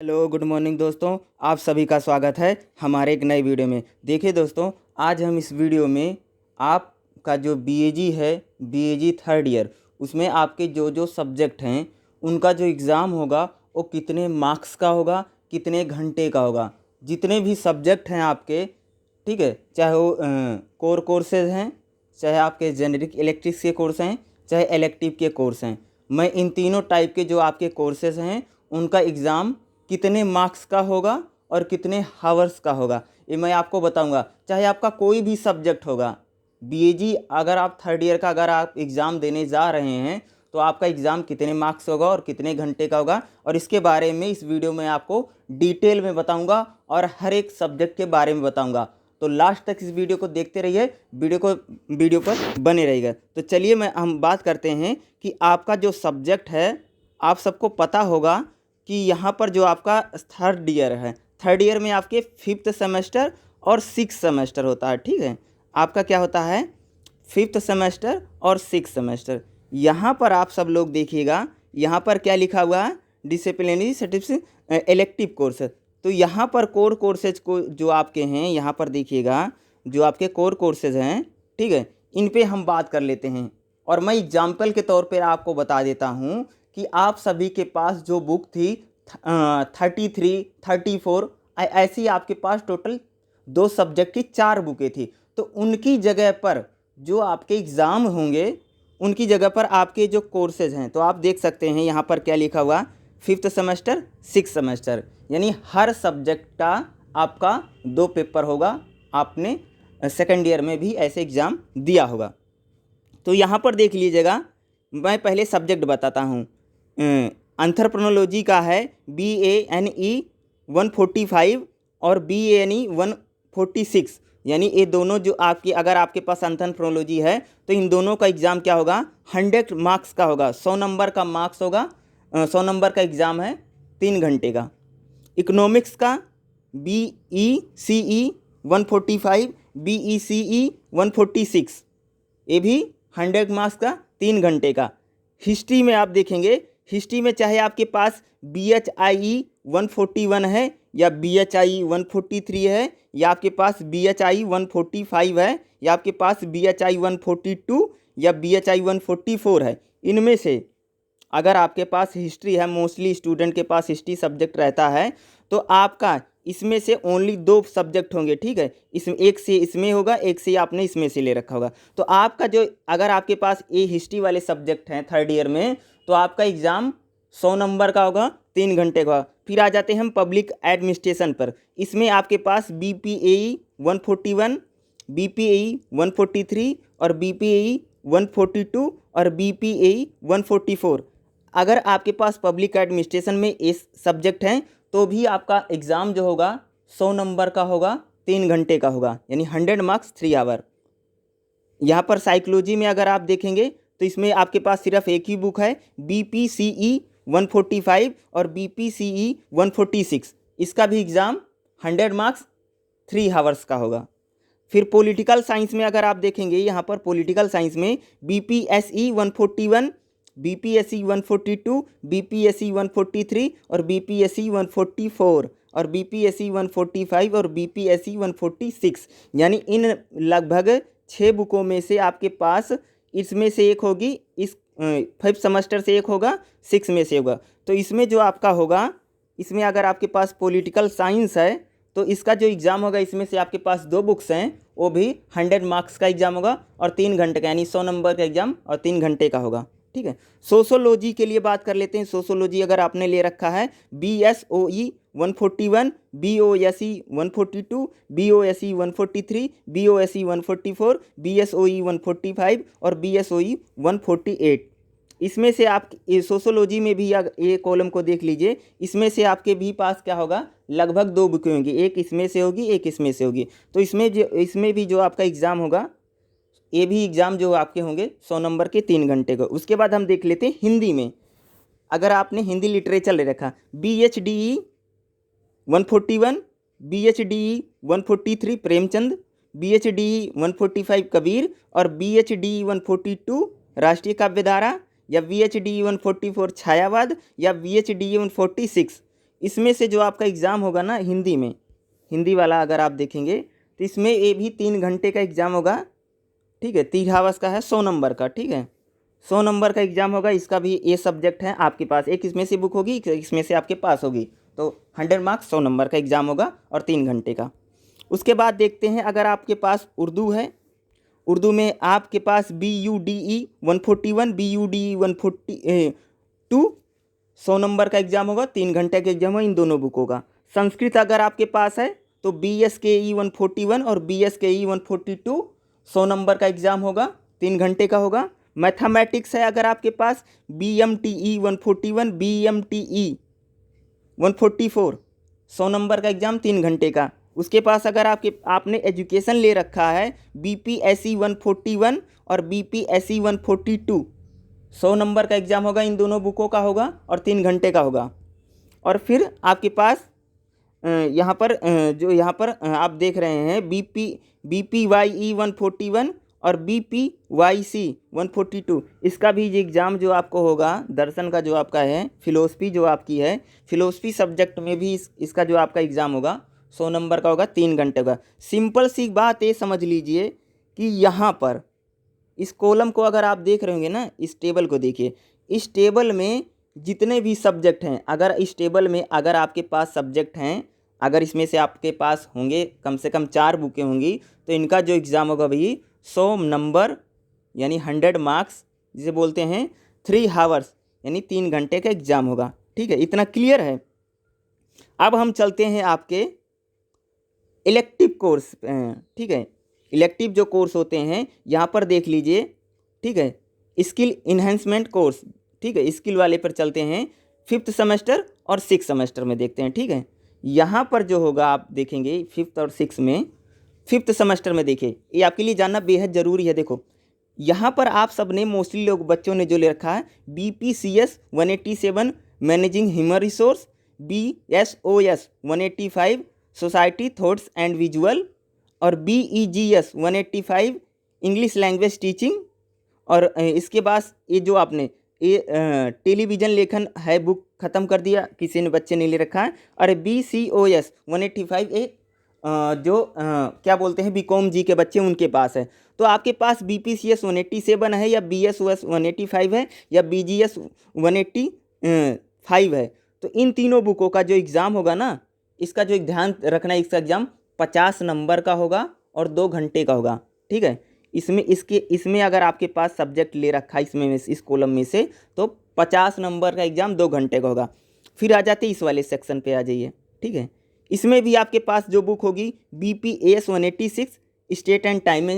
Hello good morning दोस्तों, आप सभी का स्वागत है हमारे एक नए वीडियो में। देखिए दोस्तों, आज हम इस वीडियो में आपका जो बीएजी है, बीएजी थर्ड ईयर, उसमें आपके जो जो सब्जेक्ट हैं उनका जो एग्ज़ाम होगा वो कितने मार्क्स का होगा, कितने घंटे का होगा। जितने भी सब्जेक्ट हैं आपके, ठीक है, चाहे वो कोर कोर्सेज हैं, चाहे आपके जेनरिक इलेक्ट्रिक्स के कोर्स हैं, चाहे इलेक्टिव के कोर्स हैं, मैं इन तीनों टाइप के जो आपके कोर्सेज हैं उनका एग्ज़ाम कितने मार्क्स का होगा और कितने हावर्स का होगा ये मैं आपको बताऊंगा। चाहे आपका कोई भी सब्जेक्ट होगा, बीएजी अगर आप थर्ड ईयर का अगर आप एग्ज़ाम देने जा रहे हैं तो आपका एग्ज़ाम कितने मार्क्स होगा और कितने घंटे का होगा, और इसके बारे में इस वीडियो में आपको डिटेल में बताऊंगा और हर एक सब्जेक्ट के बारे में बताऊंगा। तो लास्ट तक इस वीडियो को देखते रहिए, वीडियो पर बने रहिएगा। तो चलिए हम बात करते हैं कि आपका जो सब्जेक्ट है, आप सबको पता होगा कि यहाँ पर जो आपका थर्ड ईयर है, थर्ड ईयर में आपके फिफ्थ सेमेस्टर और सिक्स सेमेस्टर होता है। ठीक है, आपका क्या होता है, फिफ्थ सेमेस्टर और सिक्स सेमेस्टर। यहाँ पर आप सब लोग देखिएगा, यहाँ पर क्या लिखा हुआ है, डिसिप्लिनरी सर्टिफिकेट इलेक्टिव कोर्स। तो यहाँ पर कोर कोर्सेज को जो आपके हैं, यहाँ पर देखिएगा जो आपके कोर कोर्सेज हैं, ठीक है, इन पे हम बात कर लेते हैं। और मैं एग्जाम्पल के तौर पर आपको बता देता हूँ कि आप सभी के पास जो बुक थी 33, 34, ऐसी आपके पास टोटल 2 सब्जेक्ट की 4 बुकें थी। तो उनकी जगह पर जो आपके एग्ज़ाम होंगे, उनकी जगह पर आपके जो कोर्सेज हैं, तो आप देख सकते हैं यहाँ पर क्या लिखा हुआ, फिफ्थ सेमेस्टर, सिक्स सेमेस्टर, यानी हर सब्जेक्ट का आपका 2 पेपर होगा। आपने सेकेंड ईयर में भी ऐसे एग्ज़ाम दिया होगा। तो यहाँ पर देख लीजिएगा, मैं पहले सब्जेक्ट बताता हूँ। एंथ्रोपोलॉजी का है BANE 145 और BANE 146, यानी ये दोनों जो आपकी, अगर आपके पास एंथ्रोपोलॉजी है तो इन दोनों का एग्ज़ाम क्या होगा, 100 मार्क्स का होगा, 100 नंबर का मार्क्स होगा, 100 नंबर का एग्ज़ाम है, 3 घंटे का। इकोनॉमिक्स का BECE 145, BECE 146, ये भी 100 मार्क्स का, 3 घंटे का। हिस्ट्री में आप देखेंगे, हिस्ट्री में चाहे आपके पास BHIE 141 है या BHIE 143 है, या आपके पास BHIE 145 है, या आपके पास BHIE 142 या BHIE 144 है, इनमें से अगर आपके पास हिस्ट्री है, मोस्टली स्टूडेंट के पास हिस्ट्री सब्जेक्ट रहता है, तो आपका इसमें से ओनली 2 सब्जेक्ट होंगे। ठीक है, इसमें एक से इसमें होगा, एक से आपने इसमें से ले रखा होगा। तो आपका जो, अगर आपके पास ये हिस्ट्री वाले सब्जेक्ट हैं थर्ड ईयर में, तो आपका एग्ज़ाम 100 नंबर का होगा, 3 घंटे का। फिर आ जाते हैं हम पब्लिक एडमिनिस्ट्रेशन पर। इसमें आपके पास BPAE 141, BPAE 143 और BPAE 142 और BPAE 144। अगर आपके पास पब्लिक एडमिनिस्ट्रेशन में इस सब्जेक्ट हैं तो भी आपका एग्ज़ाम जो होगा 100 नंबर का होगा, 3 घंटे का होगा, यानी 100 मार्क्स 3 आवर। यहाँ पर साइकोलॉजी में अगर आप देखेंगे तो इसमें आपके पास सिर्फ एक ही बुक है, BPCE 145 और BPCE 146। इसका भी एग्ज़ाम 100 मार्क्स 3 आवर्स का होगा। फिर पॉलिटिकल साइंस में अगर आप देखेंगे, यहाँ पर पॉलिटिकल साइंस में BPSE 141, BPSE 142, BPSE 143 और BPSE 144 और BPSE 145 और BPSE 146, यानी इन लगभग 6 बुकों में से आपके पास इसमें से एक होगी, इस 5th सेमेस्टर से एक होगा, 6 में से होगा। तो इसमें जो आपका होगा, इसमें अगर आपके पास पॉलिटिकल साइंस है तो इसका जो एग्ज़ाम होगा, इसमें से आपके पास 2 बुक्स हैं, वो भी 100 मार्क्स का एग्ज़ाम होगा और 3 घंटे का, यानी 100 नंबर का एग्ज़ाम और 3 घंटे का होगा। ठीक है, सोशोलॉजी के लिए बात कर लेते हैं। सोशोलॉजी अगर आपने ले रखा है, BSOE 141, BOSE 142, BOSE 143, BOSE 144, BSOE 145 और BSOE 148। इसमें से आप ये सोशोलॉजी में भी ये कॉलम को देख लीजिए, इसमें से आपके भी पास क्या होगा, लगभग 2 बुकें होंगी, एक इसमें से होगी, एक इसमें से होगी। तो इसमें भी जो आपका एग्ज़ाम होगा, ये भी एग्ज़ाम जो आपके होंगे 100 नंबर के, 3 घंटे का। उसके बाद हम देख लेते हैं हिंदी में। अगर आपने हिंदी लिटरेचर ले रखा, BHDE 141, BHDE 143 Premchand, BHDE 145 Kabir और BHDE 142 राष्ट्रीय काव्यधारा, या BHDE 144 छायावाद, या BHDE 146 इसमें से जो आपका एग्ज़ाम होगा ना हिंदी में, हिंदी वाला अगर आप देखेंगे तो इसमें ये भी 3 घंटे का एग्ज़ाम होगा, ठीक है। 3 हावर्स का है, 100 नंबर का, ठीक है। 100 नंबर का एग्ज़ाम होगा, इसका भी ये सब्जेक्ट है आपके पास, एक इसमें से बुक होगी, एक इसमें से आपके पास होगी, तो 100 मार्क्स 100 नंबर का एग्ज़ाम होगा और 3 घंटे का। उसके बाद देखते हैं अगर आपके पास उर्दू है, उर्दू में आपके पास BUDE 141, BUDE 142 100 नंबर का एग्ज़ाम होगा, 3 घंटे का एग्ज़ाम होगा, इन दोनों बुकों का। संस्कृत अगर आपके पास है तो BSKE 141 और BSKE 142 100 नंबर का एग्ज़ाम होगा, 3 घंटे का होगा। मैथमेटिक्स है अगर आपके पास BMTE 141, BMTE 144 100 नंबर का एग्ज़ाम, 3 घंटे का। उसके पास अगर आपने एजुकेशन ले रखा है BPSE 141 और BPSE 142 100 नंबर का एग्ज़ाम होगा, इन दोनों बुकों का होगा और 3 घंटे का होगा। और फिर आपके पास यहाँ पर जो यहाँ पर आप देख रहे हैं BPYE 141 और BPYC 142, इसका भी एग्ज़ाम जो आपको होगा, दर्शन का जो आपका है, फिलोसफी जो आपकी है, फिलोसफी सब्जेक्ट में भी इसका जो आपका एग्ज़ाम होगा 100 नंबर का होगा, 3 घंटे का। सिंपल सी बात ये समझ लीजिए कि यहाँ पर इस कॉलम को अगर आप देख रहे होंगे ना, इस टेबल को देखिए, इस टेबल में जितने भी सब्जेक्ट हैं, अगर इस टेबल में अगर आपके पास सब्जेक्ट हैं, अगर इसमें से आपके पास होंगे कम से कम 4 बुकें होंगी, तो इनका जो एग्ज़ाम होगा भाई 100 नंबर यानी 100 मार्क्स जिसे बोलते हैं, 3 हावर्स यानी 3 घंटे का एग्ज़ाम होगा, ठीक है। इतना क्लियर है। अब हम चलते हैं आपके इलेक्टिव कोर्स, ठीक है। इलेक्टिव जो कोर्स होते हैं यहाँ पर देख लीजिए, ठीक है। स्किल इन्हेंसमेंट कोर्स, ठीक है, स्किल वाले पर चलते हैं, 5th सेमेस्टर और 6th सेमेस्टर में देखते हैं, ठीक है। यहाँ पर जो होगा आप देखेंगे 5th और 6th में, 5th सेमेस्टर में देखिए, ये आपके लिए जानना बेहद ज़रूरी है। देखो यहाँ पर आप सब ने मोस्टली लोग बच्चों ने जो ले रखा है BPCS 187 managing human resource, BSOS 185 society thoughts and visual, और BEGS 185 इंग्लिश लैंग्वेज टीचिंग, और इसके बाद ये जो आपने ये टेलीविज़न लेखन है बुक ख़त्म कर दिया, किसी ने बच्चे ने ले रखा है। और BCOS 185 जो क्या बोलते हैं BCom जी के बच्चे, उनके पास है। तो आपके पास BPCS 187 है या BSOS 185 है या BGS 185 है। तो इन तीनों बुकों का जो एग्ज़ाम होगा ना, इसका जो एक ध्यान रखना है, इसका एग्ज़ाम 50 नंबर का होगा और 2 घंटे का होगा, ठीक है। इसमें अगर आपके पास सब्जेक्ट ले रखा है इसमें इस कॉलम में से, तो 50 नंबर का एग्ज़ाम 2 घंटे का होगा। फिर आ जाते इस वाले सेक्शन पे आ जाइए, ठीक है। इसमें भी आपके पास जो बुक होगी BPAS 186 स्टेट एंड टाइम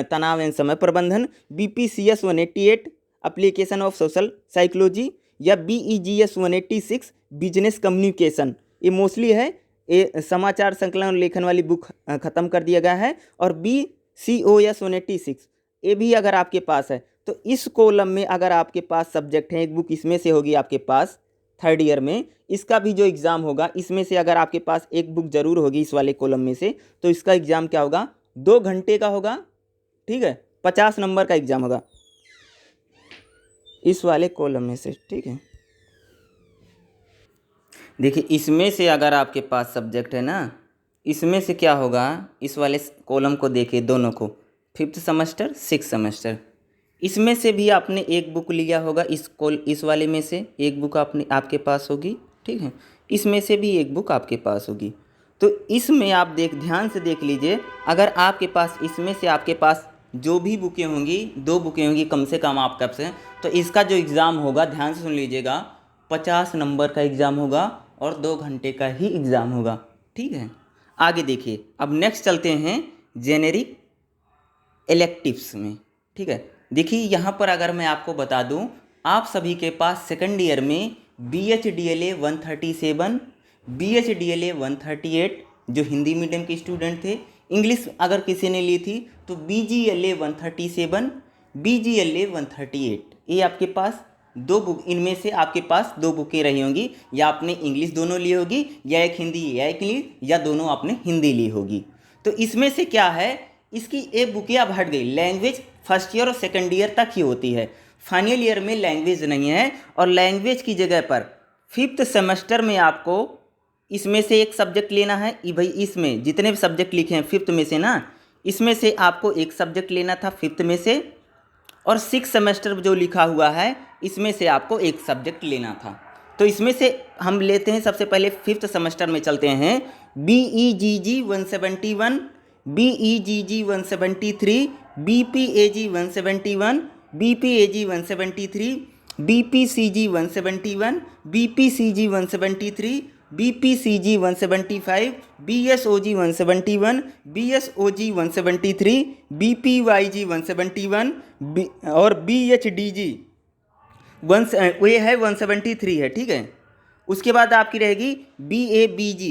तनाव एंड समय प्रबंधन, BPCS 188 application of social psychology, या BEGS 186 बिजनेस कम्युनिकेशन, ये मोस्टली है, ये समाचार संकलन और लेखन वाली बुक ख़त्म कर दिया गया है। और BCOS 186 ये भी अगर आपके पास है, तो इस कॉलम में अगर आपके पास सब्जेक्ट है, एक बुक इसमें से होगी आपके पास 3rd ईयर में, इसका भी जो एग्ज़ाम होगा, इसमें से अगर आपके पास एक बुक ज़रूर होगी इस वाले कॉलम में से, तो इसका एग्ज़ाम क्या होगा, 2 घंटे का होगा, ठीक है। 50 नंबर का एग्ज़ाम होगा इस वाले कॉलम में से, ठीक है। देखिए इसमें से अगर आपके पास सब्जेक्ट है ना, इसमें से क्या होगा, इस वाले कॉलम को देखिए, दोनों को, 5th सेमेस्टर 6th सेमेस्टर, इसमें से भी आपने एक बुक लिया होगा, इस वाले में से एक बुक आपके पास होगी, ठीक है। इसमें से भी एक बुक आपके पास होगी। तो इसमें आप ध्यान से देख लीजिए, अगर आपके पास इसमें से आपके पास जो भी बुकें होंगी, 2 बुकें होंगी कम से कम आपके पास, तो इसका जो एग्ज़ाम होगा, ध्यान से सुन लीजिएगा, 50 नंबर का एग्ज़ाम होगा और 2 घंटे का ही एग्ज़ाम होगा, ठीक है। आगे देखिए, अब नेक्स्ट चलते हैं जेनेरिक इलेक्टिव्स में, ठीक है। देखिए यहाँ पर अगर मैं आपको बता दूं, आप सभी के पास 2nd ईयर में BHDLA 137, BHDLA 138 जो हिंदी मीडियम के स्टूडेंट थे, इंग्लिश अगर किसी ने ली थी तो BGLA 137, BGLA 138, ये आपके पास 2 बुक, इनमें से आपके पास 2 बुकें रही होंगी, या आपने इंग्लिश दोनों ली होगी, या एक हिंदी या एक इंग्लिश, या दोनों आपने हिंदी ली होगी। तो इसमें से क्या है, इसकी एक बुकें अब हट गई, लैंग्वेज 1st ईयर और 2nd ईयर तक ही होती है, फाइनल ईयर में लैंग्वेज नहीं है। और लैंग्वेज की जगह पर 5th सेमेस्टर में आपको इसमें से एक सब्जेक्ट लेना है। भाई इसमें जितने भी सब्जेक्ट लिखे हैं फिफ्थ में से ना, इसमें से आपको एक सब्जेक्ट लेना था फिफ्थ में से, और सिक्स सेमेस्टर जो लिखा हुआ है इसमें से आपको एक सब्जेक्ट लेना था। तो इसमें से हम लेते हैं, सबसे पहले फिफ्थ सेमेस्टर में चलते हैं। BEGG 171, BEGG 173, BPAG 171, BPAG 173, BPCG 171, BPCG 173, BPCG 175, BSOG 171, BSOG 173, BPYG 171 और BHDG ये है 173 है, ठीक है। उसके बाद आपकी रहेगी BABG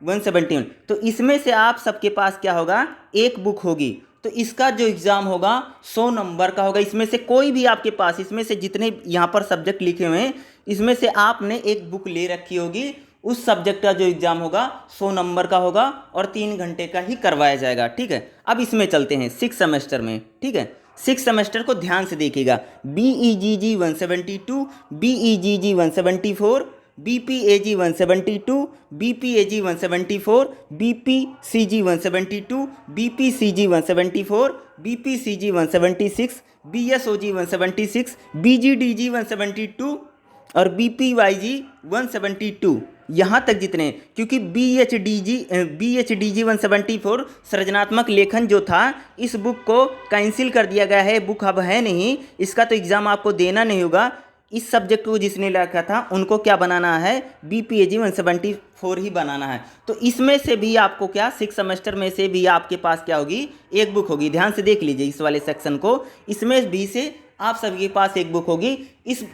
171। तो इसमें से आप सबके पास क्या होगा, एक बुक होगी। तो इसका जो एग्ज़ाम होगा 100 नंबर का होगा। इसमें से कोई भी आपके पास, इसमें से जितने यहाँ पर सब्जेक्ट लिखे हुए हैं इसमें से आपने एक बुक ले रखी होगी, उस सब्जेक्ट का जो एग्ज़ाम होगा 100 नंबर का होगा और 3 घंटे का ही करवाया जाएगा, ठीक है। अब इसमें चलते हैं सिक्स सेमेस्टर में, ठीक है। सिक्स सेमेस्टर को ध्यान से देखिएगा। BEGG 172, BEGG 174, BPAG 172, BPAG 174, BPCG 172, BPCG 174, BPCG 176, BSOG 176, BGDG 172 और BPYG 172, यहाँ तक जितने, क्योंकि BHDG 174 सृजनात्मक लेखन जो था, इस बुक को कैंसिल कर दिया गया है, बुक अब है नहीं, इसका तो एग्ज़ाम आपको देना नहीं होगा। इस सब्जेक्ट को जिसने लिखा था उनको क्या बनाना है, BPAG 174 ही बनाना है। तो इसमें से भी आपको क्या, सिक्स सेमेस्टर में से भी आपके पास क्या होगी, एक बुक होगी। ध्यान से देख लीजिए इस वाले सेक्शन को, इसमें भी से आप सबके पास एक बुक होगी।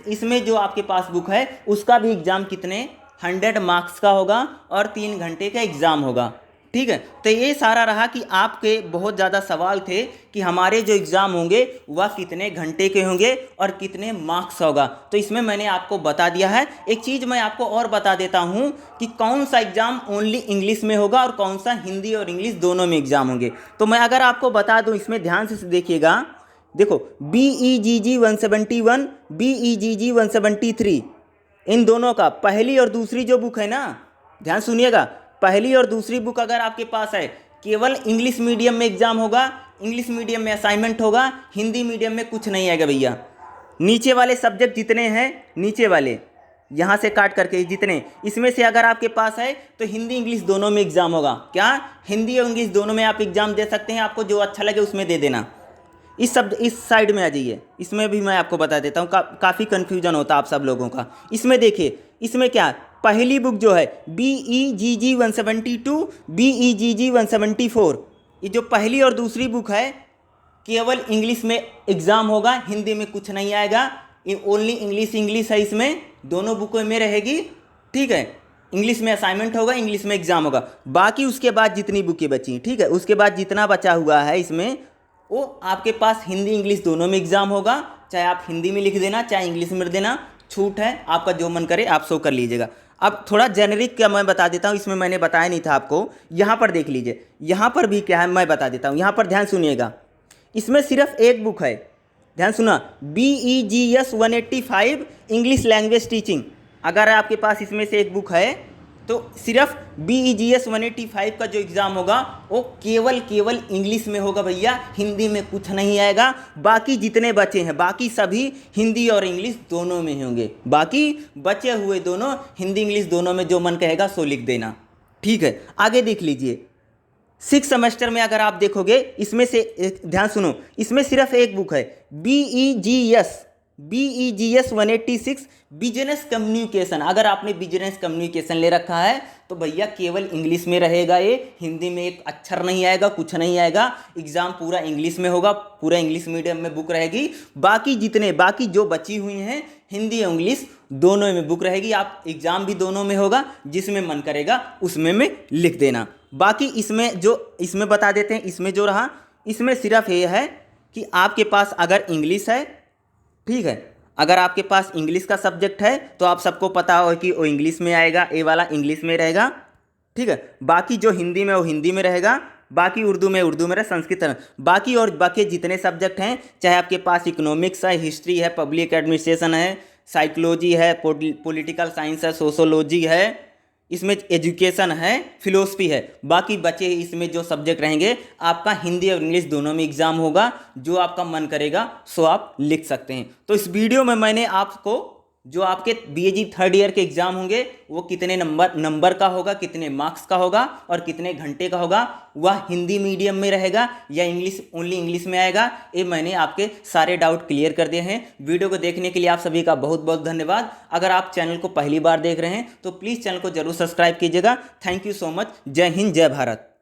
इसमें जो आपके पास बुक है उसका भी एग्ज़ाम कितने 100 मार्क्स का होगा और 3 घंटे का एग्ज़ाम होगा, ठीक है। तो ये सारा रहा कि आपके बहुत ज़्यादा सवाल थे कि हमारे जो एग्ज़ाम होंगे वह कितने घंटे के होंगे और कितने मार्क्स होगा। तो इसमें मैंने आपको बता दिया है। एक चीज़ मैं आपको और बता देता हूँ कि कौन सा एग्ज़ाम ओनली इंग्लिश में होगा और कौन सा हिंदी और इंग्लिश दोनों में एग्ज़ाम होंगे। तो मैं अगर आपको बता दूँ, इसमें ध्यान से देखिएगा। देखो BEGG 171, BEGG 173, इन दोनों का पहली और दूसरी जो बुक है ना, ध्यान सुनिएगा, पहली और दूसरी बुक अगर आपके पास है, केवल इंग्लिश मीडियम में एग्ज़ाम होगा, इंग्लिश मीडियम में असाइनमेंट होगा, हिंदी मीडियम में कुछ नहीं आएगा भैया। नीचे वाले सब्जेक्ट जितने हैं, नीचे वाले यहाँ से काट करके जितने, इसमें से अगर आपके पास है तो हिंदी इंग्लिश दोनों में एग्ज़ाम होगा। क्या, हिंदी और इंग्लिश दोनों में आप एग्ज़ाम दे सकते हैं, आपको जो अच्छा लगे उसमें दे देना। इस साइड में आ जाइए, इसमें भी मैं आपको बता देता हूँ, काफ़ी कन्फ्यूजन होता है आप सब लोगों का। इसमें देखिए, इसमें क्या, पहली बुक जो है BEGG 172, BEGG 174, ये जो पहली और दूसरी बुक है केवल इंग्लिश में एग्ज़ाम होगा, हिंदी में कुछ नहीं आएगा। ये ओनली इंग्लिश है, इसमें दोनों बुकों में रहेगी, ठीक है। इंग्लिश में असाइनमेंट होगा, इंग्लिश में एग्ज़ाम होगा। बाकी उसके बाद जितनी बुकें बची, ठीक है, उसके बाद जितना बचा हुआ है इसमें, वो आपके पास हिंदी इंग्लिश दोनों में एग्ज़ाम होगा। चाहे आप हिंदी में लिख देना, चाहे इंग्लिश में देना, छूट है, आपका जो मन करे आप सो कर लीजिएगा। अब थोड़ा जेनरिक क्या मैं बता देता हूँ, इसमें मैंने बताया नहीं था आपको। यहाँ पर देख लीजिए, यहाँ पर भी क्या है मैं बता देता हूँ। यहाँ पर ध्यान सुनिएगा, इसमें सिर्फ एक बुक है, ध्यान सुना, BEGS 185 इंग्लिश लैंग्वेज टीचिंग। अगर आपके पास इसमें से एक बुक है तो सिर्फ BEGS 185 का जो एग्ज़ाम होगा वो केवल इंग्लिश में होगा भैया, हिंदी में कुछ नहीं आएगा। बाकी जितने बचे हैं, बाकी सभी हिंदी और इंग्लिश दोनों में होंगे। बाकी बचे हुए दोनों हिंदी इंग्लिश दोनों में जो मन कहेगा सो लिख देना, ठीक है। आगे देख लीजिए, सिक्स सेमेस्टर में अगर आप देखोगे, इसमें से ध्यान सुनो, इसमें सिर्फ एक बुक है, BEGS 186 बिजनेस कम्युनिकेशन। अगर आपने बिजनेस कम्युनिकेशन ले रखा है तो भैया केवल इंग्लिश में रहेगा, ये हिंदी में एक अक्षर नहीं आएगा, कुछ नहीं आएगा। एग्ज़ाम पूरा इंग्लिश में होगा, पूरा इंग्लिश मीडियम में बुक रहेगी। बाकी जो बची हुई हैं हिंदी और इंग्लिश दोनों में बुक रहेगी। आप एग्ज़ाम भी दोनों में होगा, जिसमें मन करेगा उसमें में लिख देना। बाकी इसमें बता देते हैं, इसमें जो रहा, इसमें सिर्फ ये है कि आपके पास अगर इंग्लिश है, ठीक है, अगर आपके पास इंग्लिश का सब्जेक्ट है तो आप सबको पता हो कि वो इंग्लिश में आएगा, ए वाला इंग्लिश में रहेगा, ठीक है। बाकी जो हिंदी में वो हिंदी में रहेगा, बाकी उर्दू में रहेगा, संस्कृत बाकी जितने सब्जेक्ट हैं, चाहे आपके पास इकोनॉमिक्स है, हिस्ट्री है, पब्लिक एडमिनिस्ट्रेशन है, साइकोलॉजी है, पॉलिटिकल साइंस है, सोशोलॉजी है, इसमें एजुकेशन है, फिलोसफी है, बाकी बचे इसमें जो सब्जेक्ट रहेंगे आपका हिंदी और इंग्लिश दोनों में एग्जाम होगा। जो आपका मन करेगा सो आप लिख सकते हैं। तो इस वीडियो में मैंने आपको जो आपके बीएजी थर्ड ईयर के एग्जाम होंगे वो कितने नंबर का होगा, कितने मार्क्स का होगा और कितने घंटे का होगा, वह हिंदी मीडियम में रहेगा या इंग्लिश ओनली इंग्लिश में आएगा, ये मैंने आपके सारे डाउट क्लियर कर दिए हैं। वीडियो को देखने के लिए आप सभी का बहुत बहुत धन्यवाद। अगर आप चैनल को पहली बार देख रहे हैं तो प्लीज़ चैनल को जरूर सब्सक्राइब कीजिएगा। Thank you so much. जय हिंद, जय भारत।